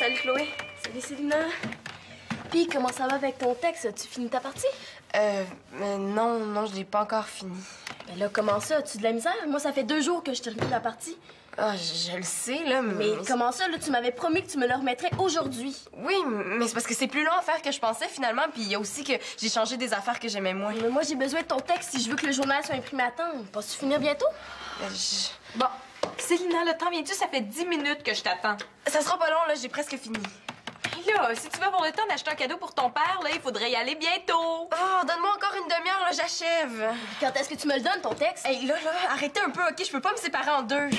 Salut Chloé. Salut Célina. Puis comment ça va avec ton texte? As-tu fini ta partie? Non, je l'ai pas encore fini. Ben là, comment ça? As-tu de la misère? Moi, ça fait 2 jours que je termine la partie. Ah, je le sais, là, mais... comment ça, là? Tu m'avais promis que tu me le remettrais aujourd'hui. Oui, mais c'est parce que c'est plus long à faire que je pensais, finalement. Puis il y a aussi que j'ai changé des affaires que j'aimais moins. Mais moi, j'ai besoin de ton texte si je veux que le journal soit imprimé à temps. Penses-tu finir bientôt? Bon, Célina, le temps vient-tu? Ça fait 10 minutes que je t'attends. Ça sera pas long, là, j'ai presque fini. Hey là, si tu veux avoir le temps d'acheter un cadeau pour ton père, là, il faudrait y aller bientôt. Oh, donne-moi encore une demi-heure, là, j'achève. Quand est-ce que tu me le donnes, ton texte? Hey, là, arrêtez un peu, OK? Je peux pas me séparer en deux.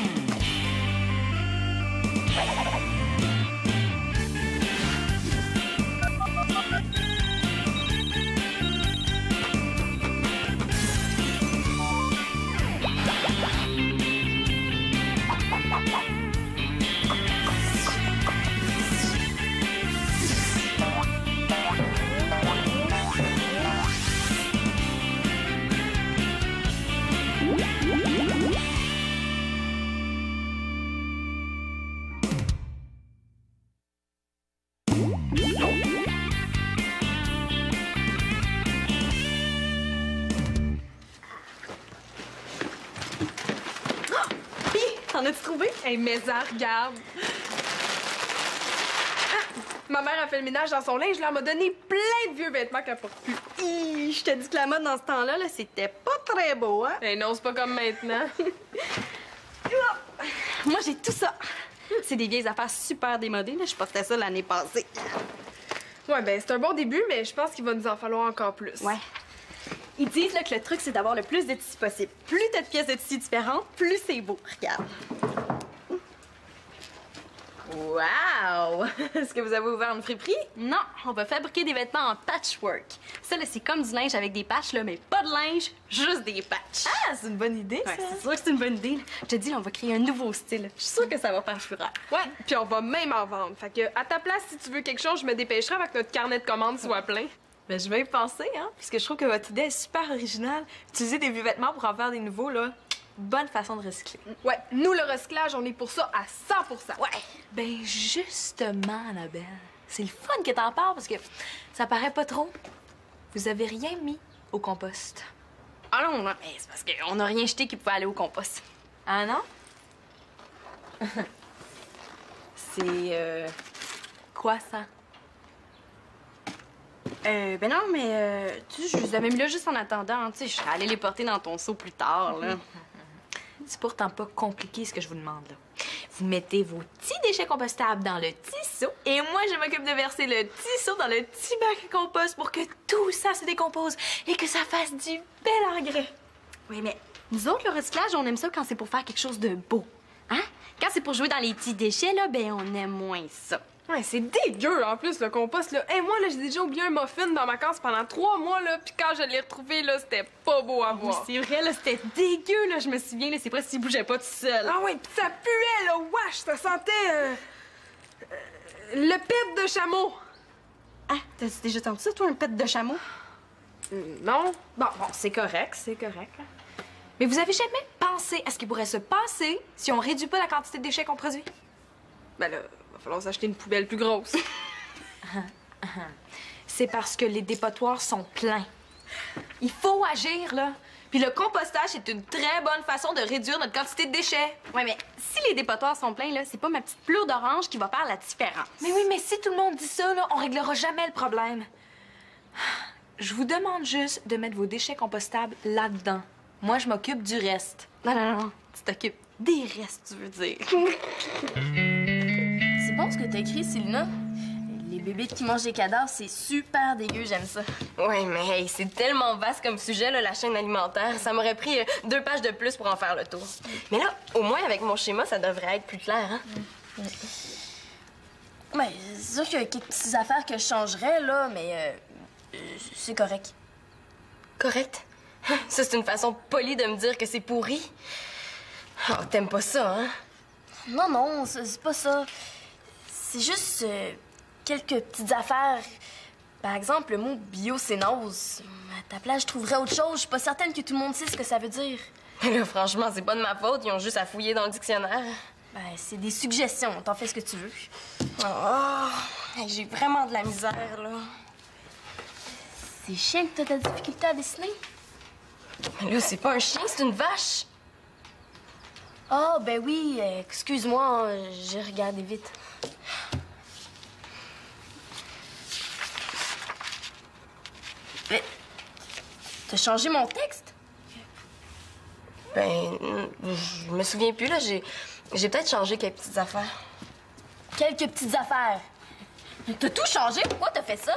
T'en as-tu trouvé? Hey, mais ça, regarde. Ma mère a fait le ménage dans son linge, là, elle m'a donné plein de vieux vêtements qu'elle porte plus. Je te dis que la mode dans ce temps-là, là, c'était pas très beau, hein? Hey, non, c'est pas comme maintenant. Moi, j'ai tout ça. C'est des vieilles affaires super démodées, là. Je portais ça l'année passée. Ouais, ben, c'est un bon début, mais je pense qu'il va nous en falloir encore plus. Ouais. Ils disent là, que le truc, c'est d'avoir le plus de tissus possible. Plus t'as de pièces de tissus différentes, plus c'est beau. Regarde. Wow! Est-ce que vous avez ouvert une friperie? Non, on va fabriquer des vêtements en patchwork. Ça, là, c'est comme du linge avec des patchs, là, mais pas de linge, juste des patchs. Ah, c'est une bonne idée, ça! Ouais, c'est sûr que c'est une bonne idée. Là. Je te dis, là, on va créer un nouveau style. Je suis sûre que ça va faire fureur. Ouais, puis on va même en vendre. Fait que, à ta place, si tu veux quelque chose, je me dépêcherai avec notre carnet de commandes soit plein. Ben, je vais y penser, hein, puisque je trouve que votre idée est super originale. Utiliser des vieux vêtements pour en faire des nouveaux, là, bonne façon de recycler. Ouais, nous, le recyclage, on est pour ça à 100%. Ouais. Ben justement, Annabelle, c'est le fun que t'en parles parce que ça paraît pas trop. Vous avez rien mis au compost. Ah non, non, mais c'est parce qu'on n'a rien jeté qui pouvait aller au compost. Ah non? C'est, Quoi ça? Ben non, mais tu sais, je les avais mis là juste en attendant. Tu sais, je serais allée les porter dans ton seau plus tard, là. C'est pourtant pas compliqué ce que je vous demande là. Vous mettez vos petits déchets compostables dans le petit seau et moi je m'occupe de verser le petit seau dans le petit bac à compost pour que tout ça se décompose et que ça fasse du bel engrais. Oui, mais nous autres, le recyclage, on aime ça quand c'est pour faire quelque chose de beau. Hein? Quand c'est pour jouer dans les petits déchets, là, ben on aime moins ça. Ouais, c'est dégueu, en plus, le compost, là. Hey, moi, là, j'ai déjà oublié un muffin dans ma case pendant 3 mois, là, puis quand je l'ai retrouvé, là, c'était pas beau à Oui, voir. c'est vrai, là, c'était dégueu, là, je me souviens, là, c'est presque s'il bougeait pas tout seul. Ah ouais, pis ça puait, là, wesh, ça sentait, le pet de chameau. Ah, t'as déjà entendu ça, toi, un pet de chameau? Non. Bon, c'est correct, c'est correct. Mais vous avez jamais pensé à ce qui pourrait se passer si on réduit pas la quantité de déchets qu'on produit? Ben là, va falloir s'acheter une poubelle plus grosse. C'est parce que les dépotoirs sont pleins. Il faut agir, là. Puis le compostage, c'est une très bonne façon de réduire notre quantité de déchets. Ouais, mais si les dépotoirs sont pleins, là, c'est pas ma petite pleure d'orange qui va faire la différence. Mais oui, mais si tout le monde dit ça, là, on réglera jamais le problème. Je vous demande juste de mettre vos déchets compostables là-dedans. Moi, je m'occupe du reste. Non, non, non, tu t'occupes des restes, tu veux dire. C'est bon ce que t'as écrit, Célina. Les bébés qui mangent des cadavres, c'est super dégueu, j'aime ça. Ouais, mais hey, c'est tellement vaste comme sujet, là, la chaîne alimentaire. Ça m'aurait pris 2 pages de plus pour en faire le tour. Mais là, au moins, avec mon schéma, ça devrait être plus clair, hein? Ouais, c'est sûr qu'il y a quelques petites affaires que je changerais, là, mais c'est correct. Correct? Ça, c'est une façon polie de me dire que c'est pourri. Oh, t'aimes pas ça, hein? Non, non, c'est pas ça. C'est juste quelques petites affaires. Par exemple, le mot biocénose. À ta place, je trouverais autre chose. Je suis pas certaine que tout le monde sait ce que ça veut dire. Là, franchement, c'est pas de ma faute. Ils ont juste à fouiller dans le dictionnaire. Ben, c'est des suggestions. T'en fais ce que tu veux. Oh, hey, j'ai vraiment de la misère, là. C'est chiant que t'as de la difficulté à dessiner. Mais là, c'est pas un chien, c'est une vache. Ah, ben oui, excuse-moi, j'ai regardé vite. Mais, t'as changé mon texte? Ben, je me souviens plus, là. J'ai peut-être changé quelques petites affaires. Quelques petites affaires. T'as tout changé? Pourquoi t'as fait ça?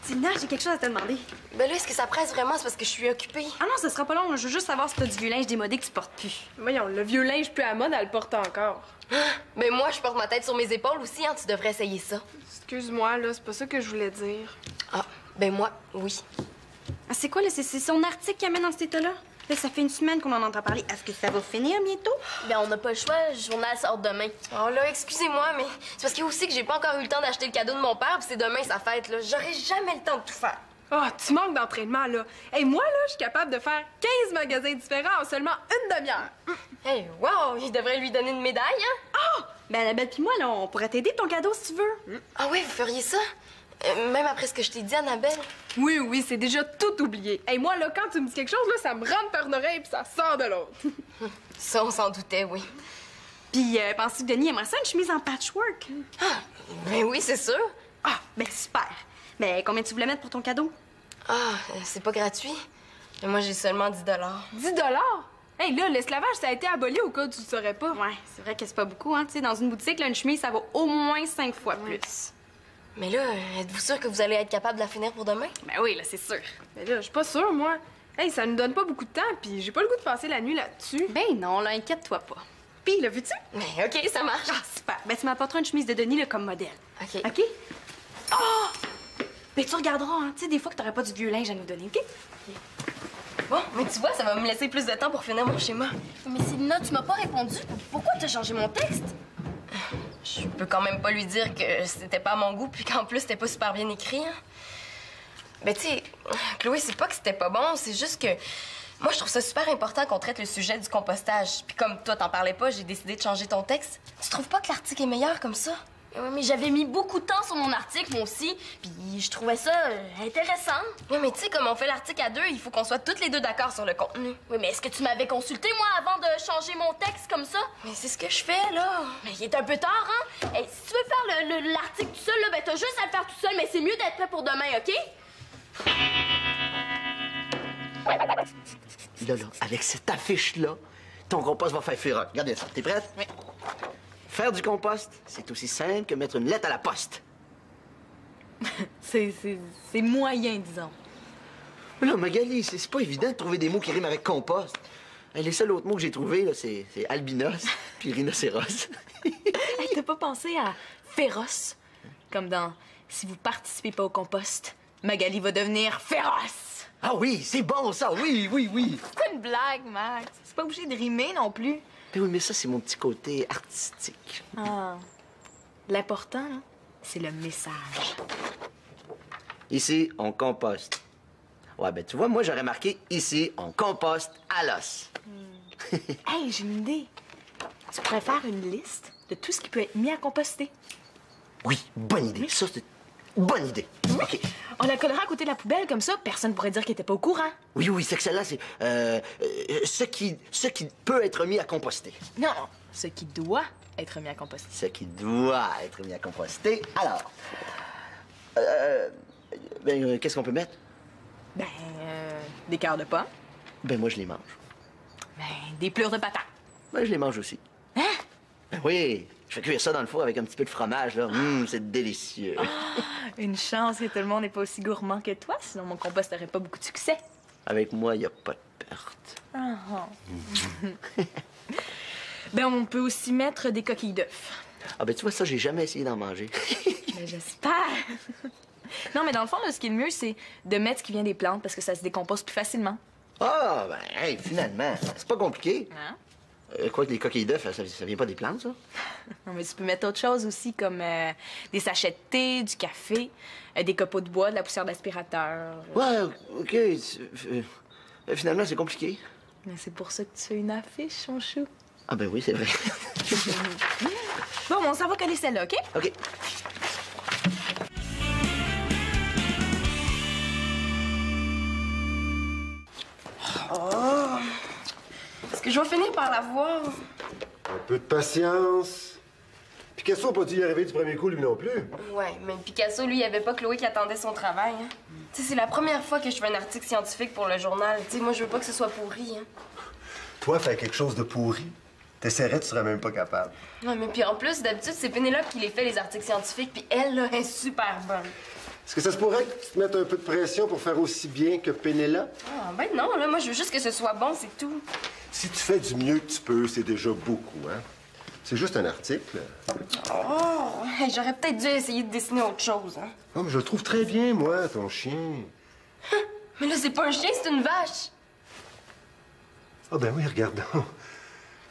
Tina, j'ai quelque chose à te demander. Ben là, est-ce que ça presse vraiment? C'est parce que je suis occupée. Ah non, ce sera pas long. Je veux juste savoir si t'as du vieux linge démodé que tu portes plus. Voyons, le vieux linge plus à mode, elle le porte encore. Ben moi, je porte ma tête sur mes épaules aussi, hein. Tu devrais essayer ça. Excuse-moi, là, c'est pas ça que je voulais dire. Ah, ben moi, oui. Ah, c'est quoi, là? C'est son article qui amène dans cet état-là? Là, ça fait une semaine qu'on en entend parler. Est-ce que ça va finir bientôt? Ben, on n'a pas le choix, le journal sort demain. Oh là, excusez-moi, mais c'est parce qu'il y a aussi que j'ai pas encore eu le temps d'acheter le cadeau de mon père, puis c'est demain sa fête, là. J'aurai jamais le temps de tout faire. Ah, tu manques d'entraînement, là. Hey, moi, là, je suis capable de faire 15 magasins différents en seulement une demi-heure. Hey, wow, il devrait lui donner une médaille, hein? Ben, Annabelle pis moi, là, on pourrait t'aider ton cadeau si tu veux. Ah oui, vous feriez ça? Même après ce que je t'ai dit, Annabelle? Oui, oui, c'est déjà tout oublié. Hey, moi, là, quand tu me dis quelque chose, là, ça me rentre par une oreille puis ça sort de l'autre. Ça, on s'en doutait, oui. Puis, penses-tu que Denis aimerait ça, une chemise en patchwork? Ah, ben oui, c'est sûr. Ah, ben super. Ben, combien tu voulais mettre pour ton cadeau? Ah, c'est pas gratuit. Mais moi, j'ai seulement 10 10 $? Hey, là, l'esclavage, ça a été aboli au cas où tu le saurais pas. Ouais, c'est vrai que c'est pas beaucoup, hein. Tu sais, dans une boutique, là, une chemise, ça vaut au moins 5 fois plus. Mais là, êtes-vous sûr que vous allez être capable de la finir pour demain? Ben oui, là, c'est sûr. Mais là, je suis pas sûre, moi. Hey, ça nous donne pas beaucoup de temps, puis j'ai pas le goût de passer la nuit là-dessus. Ben non, là, inquiète-toi pas. Pis, le veux-tu? Mais OK, ça marche. Ah, super. Ben, tu m'apporteras une chemise de Denis, là, comme modèle. OK. OK? Oh! Ben, tu regarderas, hein. Tu sais, des fois que t'aurais pas du vieux linge à nous donner, OK? Bon, mais tu vois, ça va me laisser plus de temps pour finir mon schéma. Mais Célina, tu m'as pas répondu. Pourquoi t'as changé mon texte? Je peux quand même pas lui dire que c'était pas à mon goût, puis qu'en plus, c'était pas super bien écrit, hein. Ben, tu sais, Chloé, c'est pas que c'était pas bon, c'est juste que moi, je trouve ça super important qu'on traite le sujet du compostage. Puis comme toi, t'en parlais pas, j'ai décidé de changer ton texte. Tu trouves pas que l'article est meilleur comme ça? Oui, mais j'avais mis beaucoup de temps sur mon article, moi aussi. Puis je trouvais ça intéressant. Oui, mais tu sais, comme on fait l'article à deux, il faut qu'on soit toutes les deux d'accord sur le contenu. Oui, mais est-ce que tu m'avais consulté, moi, avant de changer mon texte comme ça? Mais c'est ce que je fais, là. Mais il est un peu tard, hein? Hey, si tu veux faire l'article tout seul, là, ben t'as juste à le faire tout seul, mais c'est mieux d'être prêt pour demain, OK? Là, avec cette affiche-là, ton compost va faire fureur. Regardez ça. T'es prête? Oui. Faire du compost, c'est aussi simple que mettre une lettre à la poste. C'est moyen, disons. Mais là, Magali, c'est pas évident de trouver des mots qui riment avec compost. Les seuls autres mots que j'ai trouvés, là, c'est albinos puis rhinocéros. Hey, t'as pas pensé à féroce? Comme dans « Si vous participez pas au compost, Magali va devenir féroce ». Ah oui, c'est bon, ça. Oui, oui, oui. C'est pas une blague, Max. C'est pas obligé de rimer non plus. Ben oui, mais ça, c'est mon petit côté artistique. Ah. L'important, là, c'est le message. Ici, on composte. Ouais, ben tu vois, moi, j'aurais marqué « Ici, on composte à l'os ». Hey, j'ai une idée. Tu pourrais faire une liste de tout ce qui peut être mis à composter. Oui, bonne idée. Ça, c'est une bonne idée. OK. On la collera à côté de la poubelle, comme ça, personne pourrait dire qu'elle était pas au courant. Oui, oui, c'est excellent. C'est ce qui peut être mis à composter. Non, ce qui doit être mis à composter. Ce qui doit être mis à composter. Alors, qu'est-ce qu'on peut mettre? Ben, des cœurs de pomme. Ben, moi, je les mange. Ben, des plures de patates. Ben, je les mange aussi. Hein? Ben oui, je fais cuire ça dans le four avec un petit peu de fromage, là. C'est délicieux. Une chance que tout le monde n'est pas aussi gourmand que toi, sinon mon compost n'aurait pas beaucoup de succès. Avec moi, il n'y a pas de perte. Ben, on peut aussi mettre des coquilles d'œufs. Ah, ben, tu vois, ça, j'ai jamais essayé d'en manger. Ben, j'espère. Non, mais dans le fond, là, ce qui est le mieux, c'est de mettre ce qui vient des plantes parce que ça se décompose plus facilement. Ah, ben, hey, finalement, c'est pas compliqué. Hein? Quoi que les coquilles d'œufs, ça vient pas des plantes, ça? Non, mais tu peux mettre autre chose aussi, comme des sachets de thé, du café, des copeaux de bois, de la poussière d'aspirateur. Ouais, OK. Finalement, c'est compliqué. Mais c'est pour ça que tu fais une affiche, mon chou. Ah ben oui, c'est vrai. Bon, on s'en va coller celle-là, OK? OK. Est-ce que je vais finir par la voir? Un peu de patience. Picasso n'a pas dû y arriver du premier coup, lui non plus. Ouais, mais Picasso, lui, il avait pas Chloé qui attendait son travail. Hein. Tu sais, c'est la première fois que je fais un article scientifique pour le journal. Tu sais, moi, je veux pas que ce soit pourri. Hein. Toi, faire quelque chose de pourri, t'essaierais, tu serais même pas capable. Ouais, mais puis en plus, d'habitude, c'est Pénélope qui les fait, les articles scientifiques, puis elle, là, elle est super bonne. Est-ce que ça se pourrait que tu te mettes un peu de pression pour faire aussi bien que Pénélope? Ah, ben non, là, moi, je veux juste que ce soit bon, c'est tout. Si tu fais du mieux que tu peux, c'est déjà beaucoup, hein? C'est juste un article. Oh, hey, j'aurais peut-être dû essayer de dessiner autre chose, hein. Oh, mais je le trouve très bien, moi, ton chien. Mais là, c'est pas un chien, c'est une vache. Ah, ben oui, regarde donc.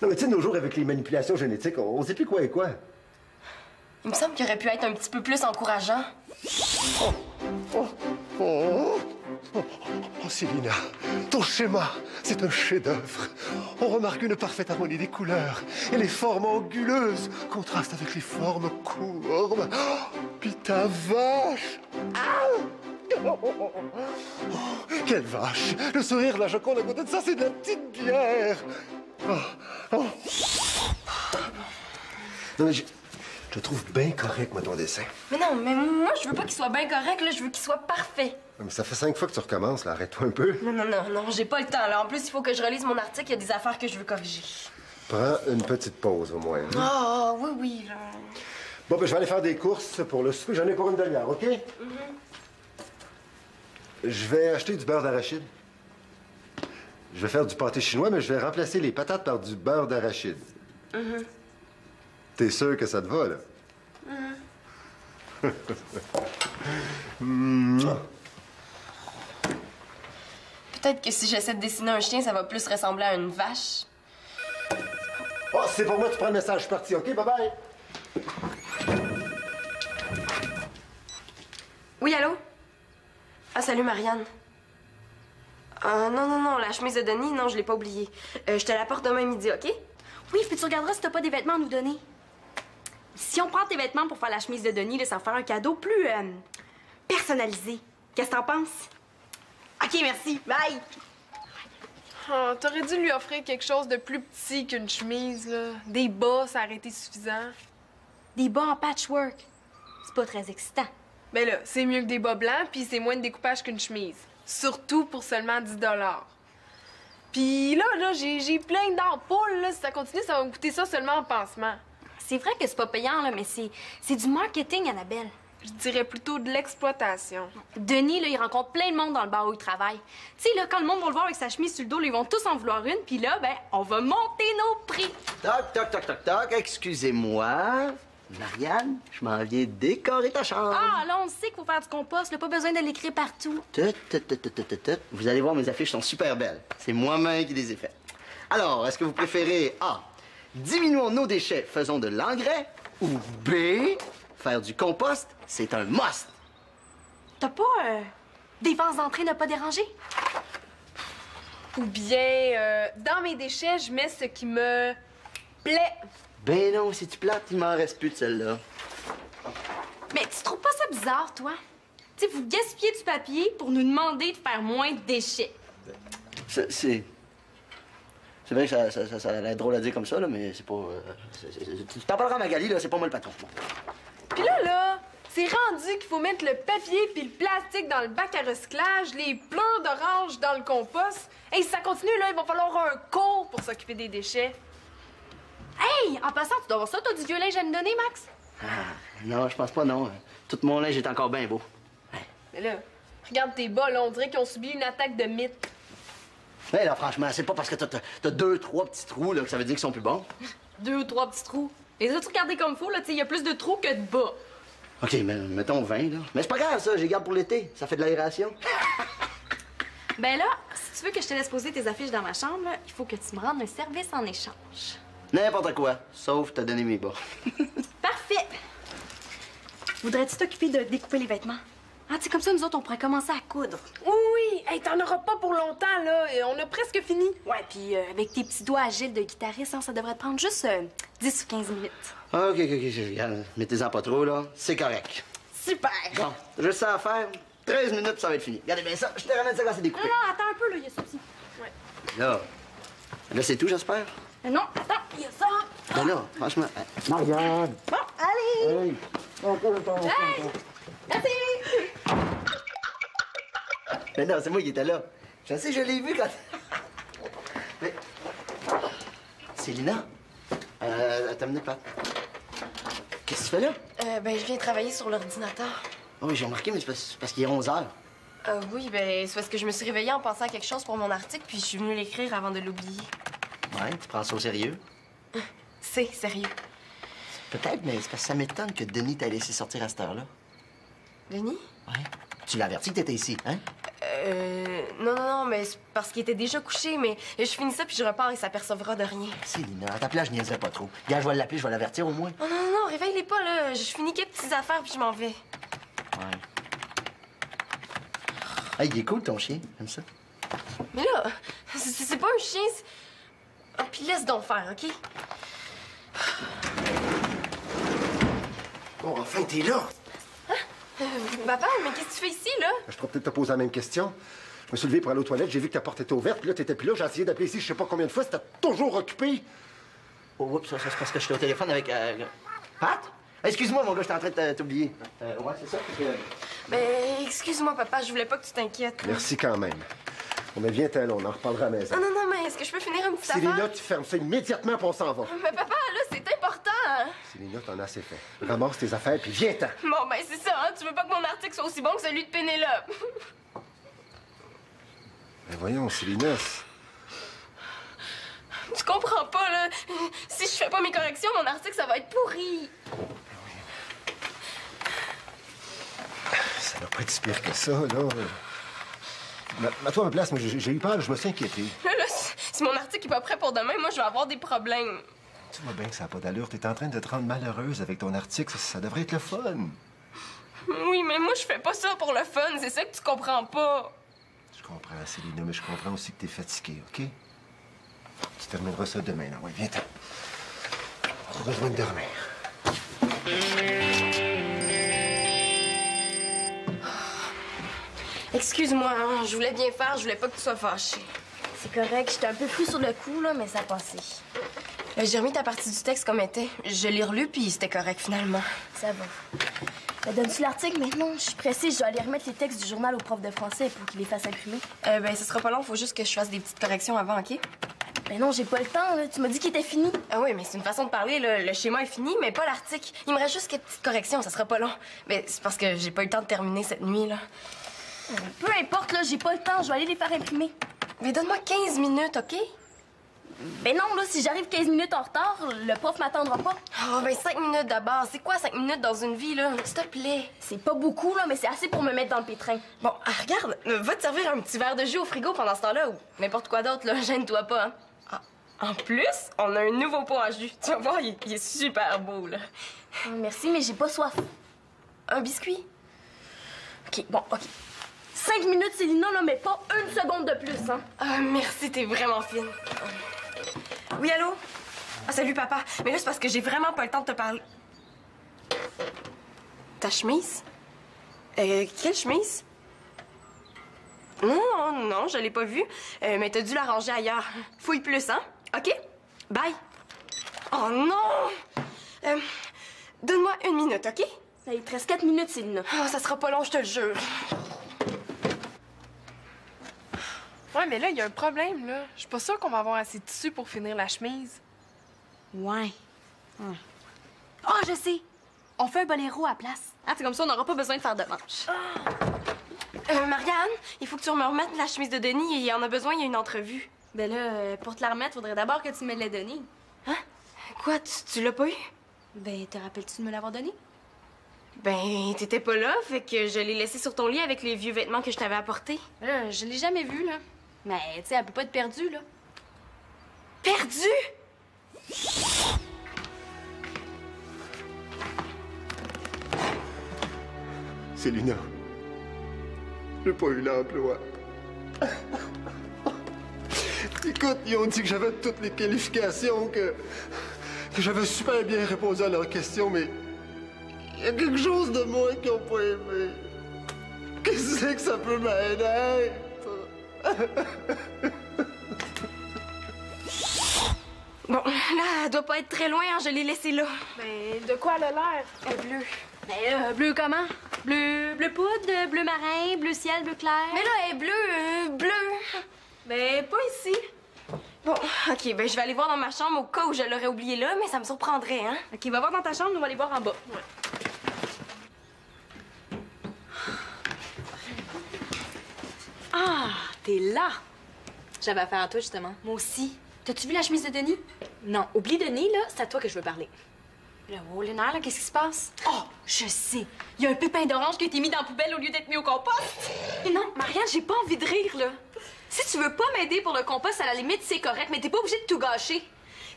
Non, mais tu sais, de nos jours, avec les manipulations génétiques, on sait plus quoi et quoi. Il me semble qu'il aurait pu être un petit peu plus encourageant. Oh, Célina, ton schéma, c'est un chef-d'œuvre. On remarque une parfaite harmonie des couleurs et les formes anguleuses contrastent avec les formes courbes. Oh, puis ta vache! Ah! Oh, quelle vache! Le sourire de la Joconde à côté de ça, c'est de la petite bière! Oh. Non, mais je le trouve bien correct, moi, ton dessin. Mais non, mais moi, je veux pas qu'il soit bien correct, là, je veux qu'il soit parfait. Mais ça fait 5 fois que tu recommences, là. Arrête-toi un peu. Non, j'ai pas le temps, là. En plus, il faut que je relise mon article, il y a des affaires que je veux corriger. Prends une petite pause, au moins. Hein? Ah, oui, là. Bon, ben, je vais aller faire des courses pour le souper. J'en ai pour une demi-heure, OK? Je vais acheter du beurre d'arachide. Je vais faire du pâté chinois, mais je vais remplacer les patates par du beurre d'arachide. T'es sûr que ça te va, là? Peut-être que si j'essaie de dessiner un chien, ça va plus ressembler à une vache. Oh, c'est pour moi, tu prends le message. Je suis parti, OK? Bye-bye! Oui, allô? Ah, salut, Marianne. Non, la chemise de Denis, non, je l'ai pas oubliée. Je te l'apporte demain midi, OK? Oui, puis tu regarderas si t'as pas des vêtements à nous donner. Si on prend tes vêtements pour faire la chemise de Denis, là, ça va faire un cadeau plus personnalisé. Qu'est-ce que t'en penses? OK, merci. Bye! Oh, t'aurais dû lui offrir quelque chose de plus petit qu'une chemise, là. Des bas, ça aurait été suffisant. Des bas en patchwork. C'est pas très excitant. Mais là, c'est mieux que des bas blancs, puis c'est moins de découpage qu'une chemise. Surtout pour seulement 10 $. Puis là, j'ai plein d'ampoules, là. Si ça continue, ça va me coûter ça seulement en pansement. C'est vrai que c'est pas payant, là, mais c'est du marketing, Annabelle. Je dirais plutôt de l'exploitation. Denis, là, il rencontre plein de monde dans le bar où il travaille. Tu sais, là, quand le monde va le voir avec sa chemise sur le dos, là, ils vont tous en vouloir une, puis là, ben, on va monter nos prix. Toc, excusez-moi. Marianne, je m'en viens décorer ta chambre. Ah, là, on sait qu'il faut faire du compost, là, pas besoin de l'écrire partout. Vous allez voir, mes affiches sont super belles. C'est moi-même qui les ai faites. Alors, est-ce que vous préférez A, diminuons nos déchets, faisons de l'engrais, ou B, faire du compost, c'est un must? T'as pas défense d'entrée ne pas déranger? Ou bien, dans mes déchets, je mets ce qui me plaît. Ben non, si tu plates, il m'en reste plus de celle-là. Mais tu trouves pas ça bizarre, toi? Tu sais, vous gaspillez du papier pour nous demander de faire moins de déchets. C'est vrai que ça a l'air drôle à dire comme ça, là, mais c'est pas... Tu t'en parleras à Magali, là, c'est pas moi le patron. Puis là, c'est rendu qu'il faut mettre le papier puis le plastique dans le bac à recyclage, les pleurs d'orange dans le compost. Hey, si ça continue, là, il va falloir un cours pour s'occuper des déchets. Hey, en passant, tu dois avoir ça, t'as du vieux linge à me donner, Max? Ah, non, je pense pas, non. Tout mon linge est encore bien beau. Mais là, regarde tes bas, là, on dirait qu'ils ont subi une attaque de mythe. Mais là, franchement, c'est pas parce que t'as 2-3 petits trous, là, que ça veut dire qu'ils sont plus bons. 2 ou 3 petits trous. Les autres, regardez comme faut, là, tu sais, il y a plus de trous que de bas. OK, mais mettons 20, là. Mais c'est pas grave, ça, j'ai garde pour l'été. Ça fait de l'aération. Ben là, si tu veux que je te laisse poser tes affiches dans ma chambre, là, il faut que tu me rendes un service en échange. N'importe quoi, sauf te donner mes bas. Parfait! Voudrais-tu t'occuper de découper les vêtements? Ah, tu sais, comme ça, nous autres, on pourrait commencer à coudre. Oui, Hey, t'en auras pas pour longtemps, là. Et on a presque fini. Ouais, puis avec tes petits doigts agiles de guitariste, hein, ça devrait te prendre juste 10 ou 15 minutes. OK, regarde, mettez-en pas trop, là. C'est correct. Super! Bon, juste ça à faire. 13 minutes, ça va être fini. Regardez bien ça. Je te ramène ça quand c'est découpé. Non, attends un peu, là, il y a ça aussi. Là, c'est tout, j'espère? Non, attends, il y a ça. Ben là, franchement... Marianne! Bon, allez! Hey! Merci! Mais non, c'est moi qui étais là. Je sais, je l'ai vu quand... Mais... Célina? Attends une minute, Pat. Qu'est-ce que tu fais là? Ben, je viens travailler sur l'ordinateur. Oh, oui, j'ai remarqué, mais c'est parce qu'il est 11 heures. Oui, ben, c'est parce que je me suis réveillée en pensant à quelque chose pour mon article, puis je suis venue l'écrire avant de l'oublier. Ouais, tu prends ça au sérieux? C'est sérieux. Peut-être, mais c'est parce que ça m'étonne que Denis t'a laissé sortir à cette heure-là. Denis? Ouais. Tu l'as averti que t'étais ici, hein? Non, mais c'est parce qu'il était déjà couché, mais je finis ça puis je repars et s'apercevra de rien. Célina, à ta place, je niaiserais pas trop. Gars, je vais l'appeler, je vais l'avertir au moins. Non, réveille-les pas, là. Je finis quelques petites affaires puis je m'en vais. Ouais. Hey, il est cool, ton chien. J'aime ça. Mais là, c'est pas un chien, c'est... Ah, puis laisse donc faire, OK? Oh, enfin, t'es là! Papa, mais qu'est-ce que tu fais ici, là? Je pourrais peut-être te poser la même question. Je me suis levé pour aller aux toilettes, j'ai vu que ta porte était ouverte, puis là, t'étais plus là. J'ai essayé d'appeler ici je sais pas combien de fois, c'était toujours occupé. Oh, oups, ça, c'est parce que j'étais au téléphone avec... Pat? Excuse-moi, mon gars, j'étais en train de t'oublier. Ouais, c'est ça, parce que... Ben, excuse-moi, papa, je voulais pas que tu t'inquiètes. Merci quand même. On mais viens-t'en, là, on en reparlera à la maison. Non, mais est-ce que je peux finir une petite Célina, affaire? tu fermes ça immédiatement, puis on s'en va. Mais papa, là, c'est important, hein? Célina, t'en as assez fait. Ramasse tes affaires, puis viens-t'en. Bon, ben, c'est ça, hein? Tu veux pas que mon article soit aussi bon que celui de Pénélope? Mais voyons, Célina. Tu comprends pas, là? Si je fais pas mes corrections, mon article, ça va être pourri. Ça doit pas être si pire que ça, là. Mets-toi à ma place, moi, j'ai eu peur, je me suis inquiété. Là, si mon article est pas prêt pour demain, moi, je vais avoir des problèmes. Tu vois bien que ça n'a pas d'allure. T'es en train de te rendre malheureuse avec ton article. Ça devrait être le fun. Oui, mais moi, je fais pas ça pour le fun. C'est ça que tu comprends pas. Je comprends, Célina, mais je comprends aussi que t'es fatiguée, OK? Tu termineras ça demain, là. Ouais, viens-t'en. On a besoin de dormir. Excuse-moi, hein, je voulais bien faire, je voulais pas que tu sois fâchée. C'est correct, j'étais un peu pris sur le coup, là, mais ça a passé. J'ai remis ta partie du texte comme était. Je l'ai relu, puis c'était correct, finalement. Ça va. Donne-tu l'article maintenant? Je suis pressée, je dois aller remettre les textes du journal au prof de français pour qu'il les fasse imprimer. Ben, ce sera pas long, faut juste que je fasse des petites corrections avant, OK? Ben non, j'ai pas le temps, là. Tu m'as dit qu'il était fini. Ah oui, mais c'est une façon de parler, là. Le schéma est fini, mais pas l'article. Il me reste juste quelques petites corrections, ça sera pas long. Mais c'est parce que j'ai pas eu le temps de terminer cette nuit, là. Peu importe, là, j'ai pas le temps, je vais aller les faire imprimer. Mais donne-moi 15 minutes, OK? Ben non, là, si j'arrive 15 minutes en retard, le prof m'attendra pas. Oh, ben 5 minutes d'abord. C'est quoi 5 minutes dans une vie, là? S'il te plaît. C'est pas beaucoup, là, mais c'est assez pour me mettre dans le pétrin. Bon, regarde, va te servir un petit verre de jus au frigo pendant ce temps-là ou n'importe quoi d'autre, là. Gêne-toi pas, hein? Ah, en plus, on a un nouveau pot à jus. Tu vas voir, il est super beau, là. Oh, merci, mais j'ai pas soif. Un biscuit? OK, bon, OK. 5 minutes, Célina, là, mais pas une seconde de plus, hein? Ah, merci, t'es vraiment fine. Oui, allô? Ah, salut, papa. Mais là, c'est parce que j'ai vraiment pas le temps de te parler. Ta chemise? Quelle chemise? Non, je l'ai pas vue. Mais t'as dû la ranger ailleurs. Fouille plus, hein? OK? Bye. Oh non! Donne-moi 1 minute, OK? Il te reste 4 minutes, Célina. Oh, ça sera pas long, je te le jure. Ouais, mais là, il y a un problème, là. Je suis pas sûre qu'on va avoir assez de tissu pour finir la chemise. Ouais. Oh, je sais! On fait un boléro à la place. Ah, c'est comme ça, on n'aura pas besoin de faire de manches. Marianne, il faut que tu me remettes la chemise de Denis. Il en a besoin, il y a une entrevue. Ben là, pour te la remettre, faudrait d'abord que tu me l'aies donnée. Hein? Quoi, tu l'as pas eu? Ben, te rappelles-tu de me l'avoir donnée? Ben, t'étais pas là, fait que je l'ai laissé sur ton lit avec les vieux vêtements que je t'avais apportés. Là, je l'ai jamais vue, là. Mais, tu sais, elle peut pas être perdue, là. Perdu? Célina, j'ai pas eu l'emploi. Écoute, ils ont dit que j'avais toutes les qualifications, que j'avais super bien répondu à leurs questions, mais il y a quelque chose de moi qu'ils n'ont pas aimé. Qu'est-ce que ça peut m'aider? Bon, là, elle doit pas être très loin, hein, je l'ai laissée là. Mais de quoi elle a l'air? Elle est bleue. Mais bleu comment? Bleu poudre, bleu marin, bleu ciel, bleu clair. Mais là, elle est bleue, bleue. Mais pas ici. Bon, OK, ben je vais aller voir dans ma chambre au cas où je l'aurais oublié là, mais ça me surprendrait, hein? OK, va voir dans ta chambre, nous on va aller voir en bas. Ah, t'es là! J'avais affaire à toi, justement. Moi aussi. T'as-tu vu la chemise de Denis? Non, oublie Denis, là, c'est à toi que je veux parler. Là, oh, Léna, là, qu'est-ce qui se passe? Oh, je sais! Il y a un pépin d'orange qui a été mis dans la poubelle au lieu d'être mis au compost! Non, Marianne, j'ai pas envie de rire, là. Si tu veux pas m'aider pour le compost, à la limite, c'est correct, mais t'es pas obligé de tout gâcher.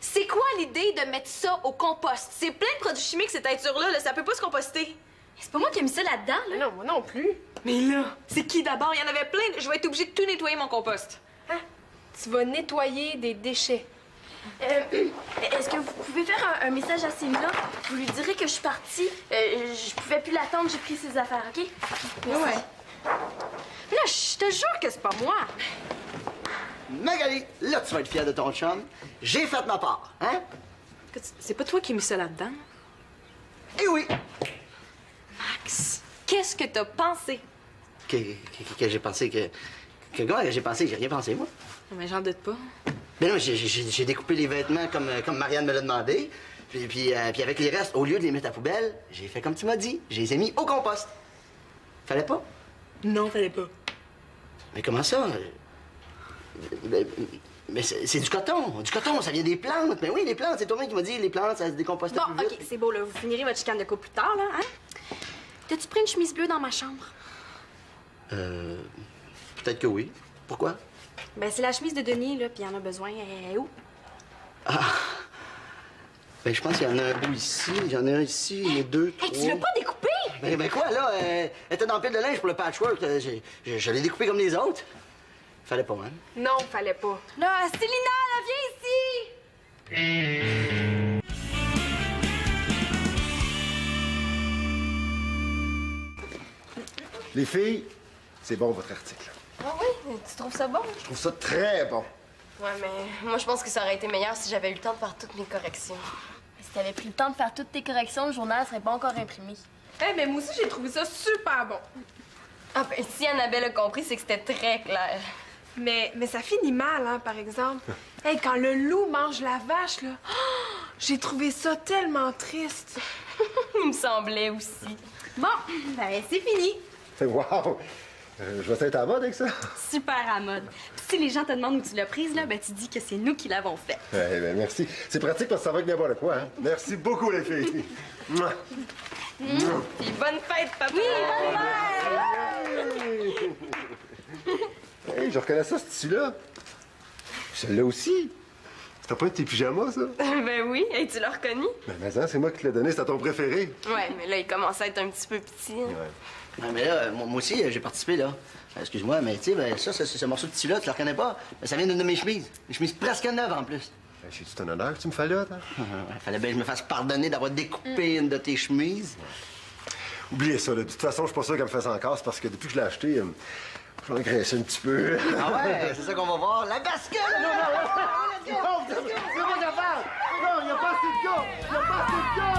C'est quoi l'idée de mettre ça au compost? C'est plein de produits chimiques, cette teinture-là, là, ça peut pas se composter. C'est pas moi qui ai mis ça là-dedans, là. Non, moi non plus. Mais là, c'est qui d'abord? Il y en avait plein. Je vais être obligée de tout nettoyer mon compost. Tu vas nettoyer des déchets. Est-ce que vous pouvez faire un message à Céline-là? Vous lui direz que je suis partie. Je pouvais plus l'attendre, j'ai pris ses affaires, OK? Merci. Ouais. Mais là, je te jure que c'est pas moi. Magali, là, tu vas être fière de ton chum. J'ai fait ma part, hein? C'est pas toi qui as mis ça là-dedans? Eh oui! Max, qu'est-ce que t'as pensé? Que j'ai pensé que... Que quoi? J'ai pensé? J'ai rien pensé, moi. Non, mais j'en doute pas. Mais non, j'ai découpé les vêtements comme Marianne me l'a demandé. Puis avec les restes, au lieu de les mettre à la poubelle, j'ai fait comme tu m'as dit. Je les ai mis au compost. Fallait pas? Non, fallait pas. Mais comment ça? Mais c'est du coton. Du coton, ça vient des plantes. Mais oui, les plantes, c'est toi-même qui m'as dit les plantes, ça se décompose Bon, plus vite. OK, c'est beau, là. Vous finirez votre chicane de couple plus tard, là, hein? T'as-tu pris une chemise bleue dans ma chambre? Peut-être que oui. Pourquoi? Ben, c'est la chemise de Denis, là, puis il en a besoin. Elle est où? Ah! Ben, je pense qu'il y en a un bout ici, il y en a un ici, il y a deux, trois... Hey, tu l'as pas découpé? Ben quoi, là? Elle était dans le pile de linge pour le patchwork. Je l'ai découpé comme les autres. Fallait pas, hein? Non, fallait pas. Là, Célina, là, viens ici! Les filles, c'est bon votre article. Ah oui? Tu trouves ça bon? Je trouve ça très bon. Ouais, mais moi, je pense que ça aurait été meilleur si j'avais eu le temps de faire toutes mes corrections. Si t'avais pris le temps de faire toutes tes corrections, le journal serait pas encore imprimé. Mais moi aussi, j'ai trouvé ça super bon. Ah, ben, si Annabelle a compris, c'est que c'était très clair. Mais ça finit mal, hein, par exemple. Quand le loup mange la vache, là, j'ai trouvé ça tellement triste. Il me semblait aussi. Bon, ben, c'est fini. Wow! Je vais être à la mode avec ça. Super à mode. Puis si les gens te demandent où tu l'as prise, là, ben, tu dis que c'est nous qui l'avons faite. Eh ben, merci. C'est pratique parce que ça va avec n'importe quoi, hein? Merci beaucoup, les filles. Mouah. Mouah. Puis bonne fête, papa! Oui, bonne fête! Hey, je reconnais ça, ce tissu-là. Celle-là aussi. T'as pas de tes pyjamas, ça? Ben oui, hey, tu l'as reconnu? Mais hein, c'est moi qui te l'ai donné, c'est à ton préféré. Ouais, mais là, il commence à être un petit peu petit. Hein. Ouais. Ouais, mais là, moi aussi, j'ai participé, là. Excuse-moi, mais tu sais, ben, ça, ce morceau de tissu-là, tu le reconnais pas? Ben, ça vient d'une de mes chemises. Une chemise presque neuve, en plus. Ben, c'est tout un honneur que tu me fais là, toi. Fallait bien que je me fasse pardonner d'avoir découpé une de tes chemises. Oubliez ça, là. De toute façon, je suis pas sûr qu'elle me fasse encore, c'est parce que depuis que je l'ai acheté, je vais engraisser un petit peu. Ah ouais, c'est ça qu'on va voir. La bascule! Non, c'est moi qui parle! Non, il n'y a pas assez de gars! Il n'y a pas assez de gars!